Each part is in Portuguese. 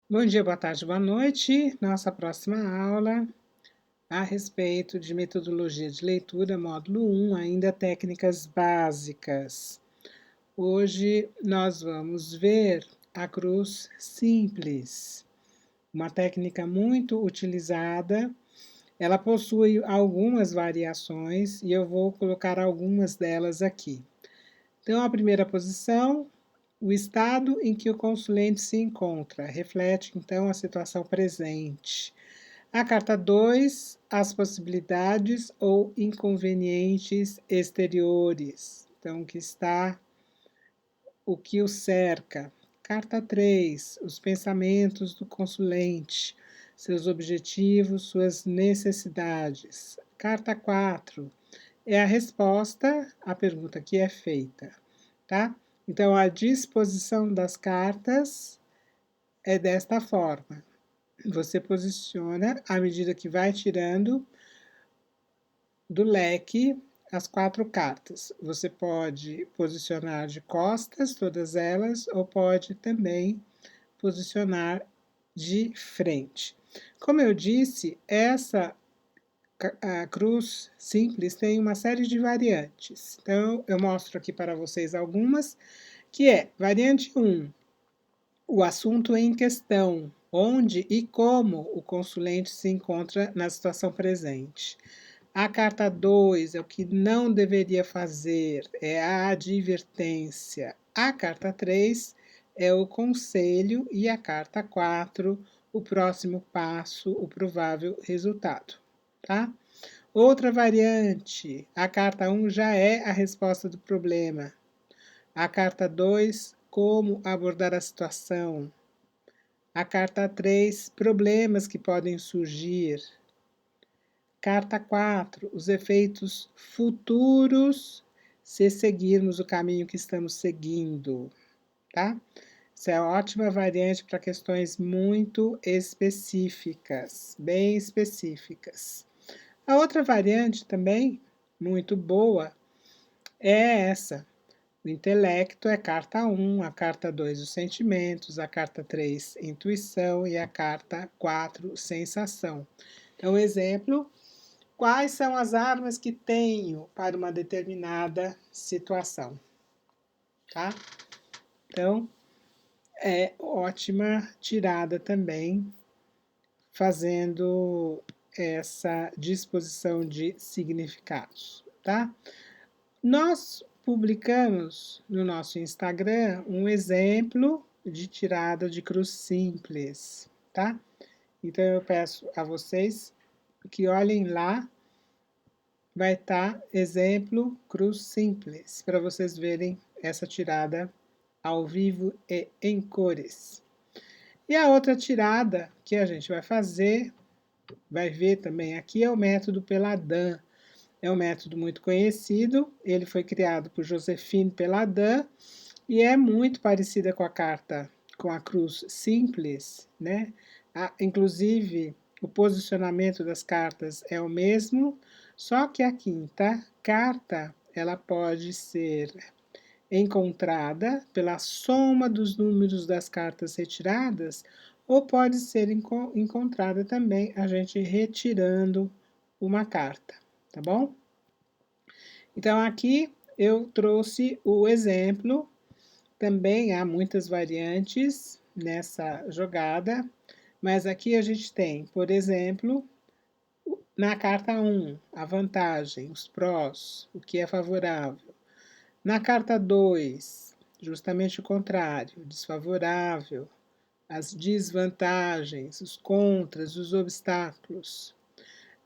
Bom dia, boa tarde, boa noite. Nossa próxima aula a respeito de metodologia de leitura, módulo 1, ainda técnicas básicas. Hoje nós vamos ver a cruz simples, uma técnica muito utilizada. Ela possui algumas variações e eu vou colocar algumas delas aqui. Então, a primeira posição, o estado em que o consulente se encontra, reflete então a situação presente. A carta 2, as possibilidades ou inconvenientes exteriores. Então, o que o cerca. Carta 3, os pensamentos do consulente, seus objetivos, suas necessidades. Carta 4, é a resposta à pergunta que é feita, tá? Então, a disposição das cartas é desta forma. Você posiciona à medida que vai tirando do leque as 4 cartas. Você pode posicionar de costas todas elas, ou pode também posicionar de frente. Como eu disse, essa a cruz simples tem uma série de variantes. Então, eu mostro aqui para vocês algumas, que é variante 1, o assunto em questão, onde e como o consulente se encontra na situação presente. A carta 2 é o que não deveria fazer, é a advertência. A carta 3 é o conselho e a carta 4, o próximo passo, o provável resultado, tá? Outra variante, a carta 1 já é a resposta do problema. A carta 2, como abordar a situação. A carta 3, problemas que podem surgir. Carta 4, os efeitos futuros se seguirmos o caminho que estamos seguindo, tá? Isso é ótima variante para questões muito específicas, bem específicas. A outra variante também, muito boa, é essa. O intelecto é carta 1, a carta 2, os sentimentos, a carta 3, intuição e a carta 4, sensação. Então, exemplo, quais são as armas que tenho para uma determinada situação, tá? Então, é ótima tirada também, fazendo essa disposição de significados, tá? Nós publicamos no nosso Instagram um exemplo de tirada de cruz simples, tá? Então eu peço a vocês que olhem lá, vai estar exemplo cruz simples, para vocês verem essa tirada ao vivo e em cores. E a outra tirada que a gente vai fazer, vai ver também aqui, é o método Peladin. É um método muito conhecido, ele foi criado por Josephine Peladin e é muito parecida com a carta, com a cruz simples, né? Inclusive, o posicionamento das cartas é o mesmo, só que a quinta carta, ela pode ser encontrada pela soma dos números das cartas retiradas, ou pode ser encontrada também a gente retirando uma carta, tá bom? Então, aqui eu trouxe o exemplo, também há muitas variantes nessa jogada, mas aqui a gente tem, por exemplo, na carta 1, a vantagem, os prós, o que é favorável. Na carta 2, justamente o contrário, desfavorável, as desvantagens, os contras, os obstáculos.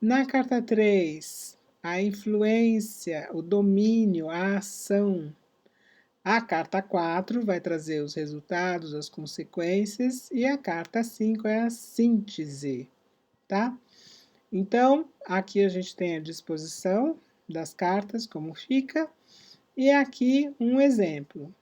Na carta 3, a influência, o domínio, a ação. A carta 4 vai trazer os resultados, as consequências, e a carta 5 é a síntese, tá? Então, aqui a gente tem a disposição das cartas, como fica, e aqui um exemplo.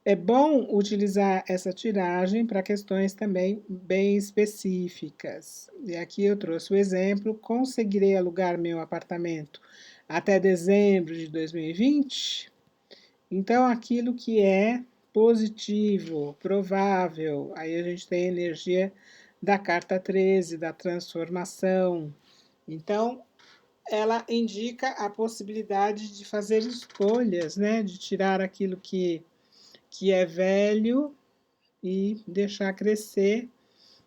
É bom utilizar essa tiragem para questões também bem específicas. E aqui eu trouxe o exemplo: conseguirei alugar meu apartamento até dezembro de 2020? Então, aquilo que é positivo, provável. Aí a gente tem a energia da carta 13, da transformação. Então, ela indica a possibilidade de fazer escolhas, né? De tirar aquilo que é velho e deixar crescer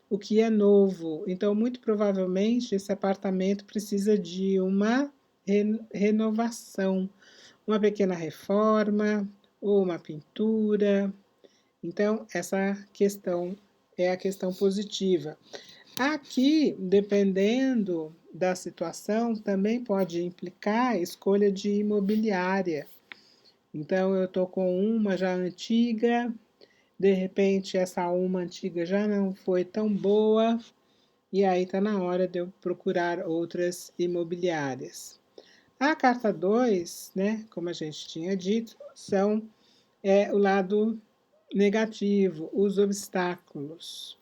o que é novo. Então, muito provavelmente, esse apartamento precisa de uma renovação, uma pequena reforma ou uma pintura. Então, essa questão é a questão positiva. Aqui, dependendo da situação, também pode implicar a escolha de imobiliária. Então, eu estou com uma já antiga, de repente essa uma antiga já não foi tão boa, e aí está na hora de eu procurar outras imobiliárias. A carta 2, né, como a gente tinha dito, é o lado negativo, os obstáculos.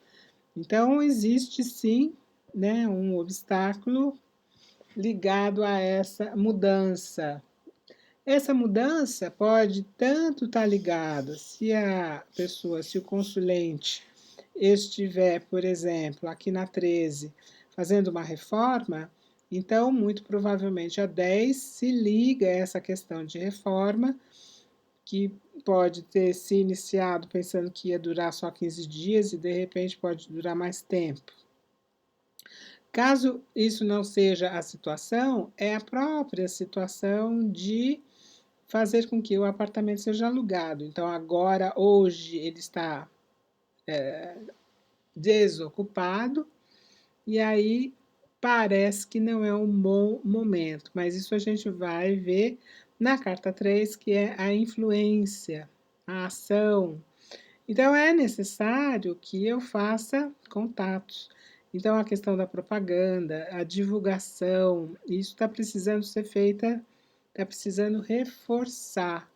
Então, existe sim, né, um obstáculo ligado a essa mudança. Essa mudança pode tanto estar ligada, se a pessoa, se o consulente estiver, por exemplo, aqui na 13, fazendo uma reforma, então, muito provavelmente, a 10 se liga a essa questão de reforma, que pode ter se iniciado pensando que ia durar só 15 dias e, de repente, pode durar mais tempo. Caso isso não seja a situação, é a própria situação de fazer com que o apartamento seja alugado. Então, agora, hoje, ele está desocupado, e aí parece que não é um bom momento, mas isso a gente vai ver na carta 3, que é a influência, a ação. Então, é necessário que eu faça contatos. Então, a questão da propaganda, a divulgação, isso está precisando ser feita, está precisando reforçar,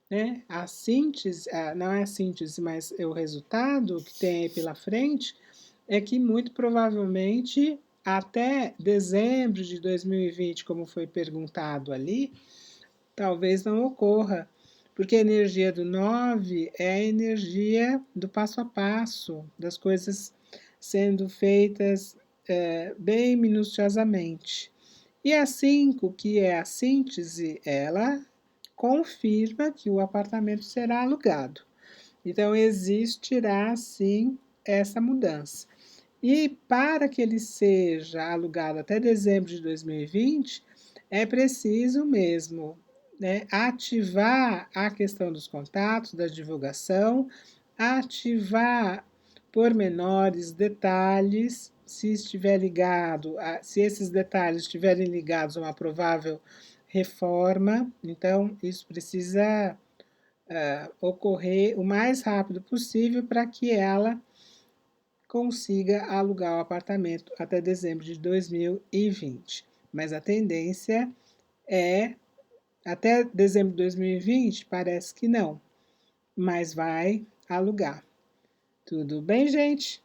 né? A síntese, não é a síntese, mas é o resultado que tem aí pela frente, é que muito provavelmente até dezembro de 2020, como foi perguntado ali, talvez não ocorra, porque a energia do 9 é a energia do passo a passo, das coisas sendo feitas bem minuciosamente. E a 5, que é a síntese, ela confirma que o apartamento será alugado. Então, existirá sim essa mudança. E para que ele seja alugado até dezembro de 2020, é preciso mesmo, né, ativar a questão dos contatos, da divulgação, ativar pormenores, detalhes, se estiver ligado, se esses detalhes estiverem ligados a uma provável reforma, então isso precisa ocorrer o mais rápido possível para que ela consiga alugar o apartamento até dezembro de 2020. Mas a tendência é até dezembro de 2020, parece que não, mas vai alugar. Tudo bem, gente?